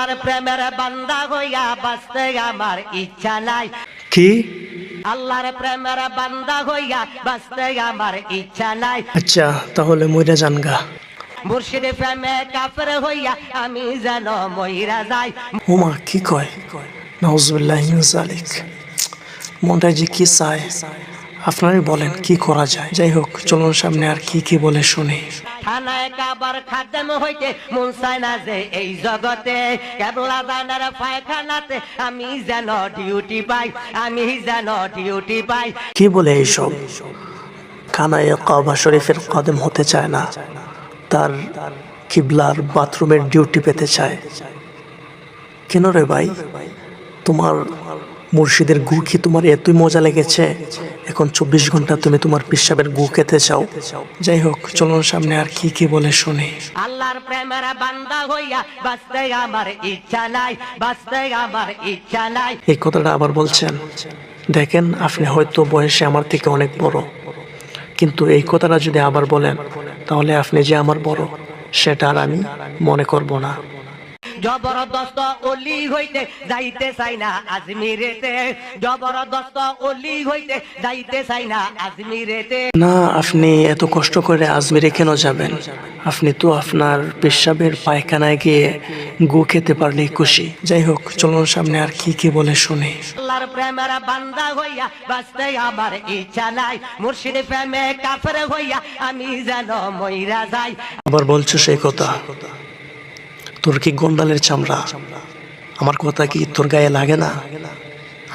আল্লাহর প্রেমের বান্দা হইয়া বাঁচতে আমার ইচ্ছা নাই। কি? আল্লাহর প্রেমের বান্দা হইয়া বাঁচতে আমার ইচ্ছা নাই। আচ্ছা, তাহলে মইরা জানগা। মুর্শিদ প্রেমে কাফের হইয়া আমি যেন মইরা যাই। ওমা, কি কয়? নাউজুবিল্লাহি মিন যালিক। মনটা যে কি চায়, আপনারই বলেন কি করা যায়। যাই হোক, চলুন সামনে আর কি কি বলে শুনি। থানায় কাবার খাদেম হইতে মন চায় না যে এই জগতে, কেবলা দানার পায়খানাতে আমি যেন ডিউটি পাই, আমি যেন ডিউটি পাই। কি বলে এইসব? খানায় কাবা শরীফের কদম হতে চায় না, তার কিবলার বাথরুমের ডিউটি পেতে চায়। কেন রে ভাই? তোমার মুর্শিদের গু কি তোমার এতই মজা লেগেছে এখন 24 ঘন্টা তুমি তোমার পিশাবের গু খেতে চাও? যাই হোক, চলুন সামনে আর কি কি বলে শুনি। আল্লাহর প্রেমের বান্দা হইয়া বাঁচতে আমার ইচ্ছা নাই, বাঁচতে আমার ইচ্ছা নাই। এই কথাটা আবার বলছেন। দেখেন, আপনি হয়তো বয়সে আমার থেকে অনেক বড়, কিন্তু এই কথাটা যদি আবার বলেন তাহলে আপনি যে আমার বড় সেটা আর আমি মনে করব না। জবরদস্ত অলি হইতে যাইতে চাই না আজমিরেতে, জবরদস্ত অলি হইতে যাইতে চাই না আজমিরেতে। না, আপনি এত কষ্ট করে আজমিরে কেন যাবেন? আপনি তো আপনার পেশাবের পায়খানায় গিয়ে গু খেতে পারলেই খুশি। যাই হোক, চলুন সামনে আর কি কি বলে শুনি। আল্লাহর প্রেমের বান্দা হইয়া বাঁচতে আমার ইচ্ছা নাই, মুর্শিদ প্রেমে কাফের হইয়া আমি যেন মইরা যাই। আবার বলছো সেই কথা? তোর কি গন্ডালের চামড়া? আমার কথা কি তোর গায়ে লাগে না?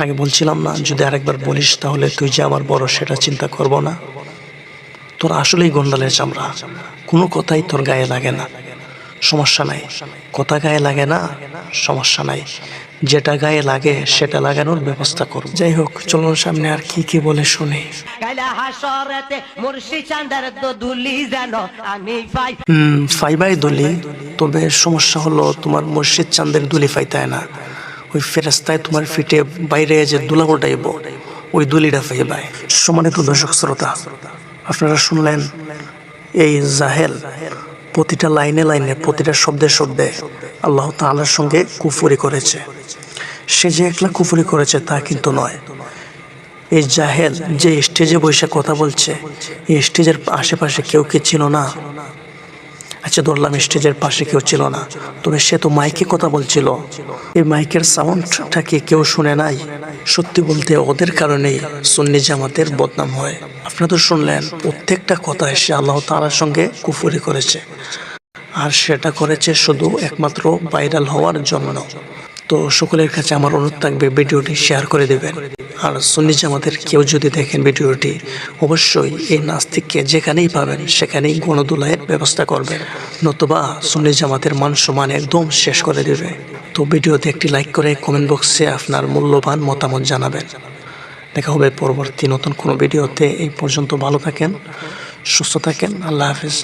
আগে বলছিলাম না, যদি আরেকবার বলিস তাহলে তুই যে আমার বড় সেটা চিন্তা করব না। তোর আসলেই গন্ডালের চামড়া, কোনো কথাই তোর গায়ে লাগে না। সমস্যা নাই, কথা গায়ে লাগে না, সমস্যা নাই, যেটা গায়ে লাগে সেটা লাগানোর ব্যবস্থা করব। যাই হোক, চলুন সামনে আর কি কি বলে শুনি। কাইলা হাসরেতে মুর্শিদ চাঁদের দুলি যেন আমি পাই। ফাইবাই দুলি, তবে সমস্যা হলো তোমার মুর্শিদ চাঁদের দুলি ফাইতায় না, ওই ফেরেস্তায় তোমার ফিটে বাইরে যে দুলা উঠাইব ওই দুলিটা ফাইবাই। সম্মানিত দর্শক শ্রোতা, আপনারা শুনলেন এই জাহেল প্রতিটা লাইনে লাইনে প্রতিটা শব্দে শব্দে আল্লাহ তাআলার সঙ্গে কুফরি করেছে। সে যে একলা কুফরি করেছে তা কিন্তু নয়। এই জাহেল যে স্টেজে বসে কথা বলছে, এই স্টেজের আশেপাশে কেউ কি ছিল না? আচ্ছা, ধরলাম স্টেজের পাশে কেউ ছিল না, তবে সে তো মাইকে কথা বলছিল। এই মাইকের সাউন্ডটা কি কেউ শুনে নাই? সত্যি বলতে ওদের কারণেই সুন্নি জামাতের বদনাম হয়। আপনারা তো শুনলেন, প্রত্যেকটা কথায় সে আল্লাহ তাআলার সঙ্গে কুফরি করেছে, আর সেটা করেছে শুধু একমাত্র ভাইরাল হওয়ার জন্য। তো সকলের কাছে আমার অনুরোধ থাকবে, ভিডিওটি শেয়ার করে দেবেন। আর সুন্নি জামাতের কেউ যদি দেখেন ভিডিওটি, অবশ্যই এই নাস্তিককে যেখানেই পাবেন সেখানেই গণদুলাইয়ের ব্যবস্থা করবেন, নতুবা সুন্নি জামাতের মান সম্মান একদম শেষ করে দেবে। তো ভিডিওতে একটি লাইক করে কমেন্ট বক্সে আপনার মূল্যবান মতামত জানাবেন। দেখা হবে পরবর্তী নতুন কোনো ভিডিওতে। এই পর্যন্ত ভালো থাকেন, সুস্থ থাকেন, আল্লাহ হাফেজ।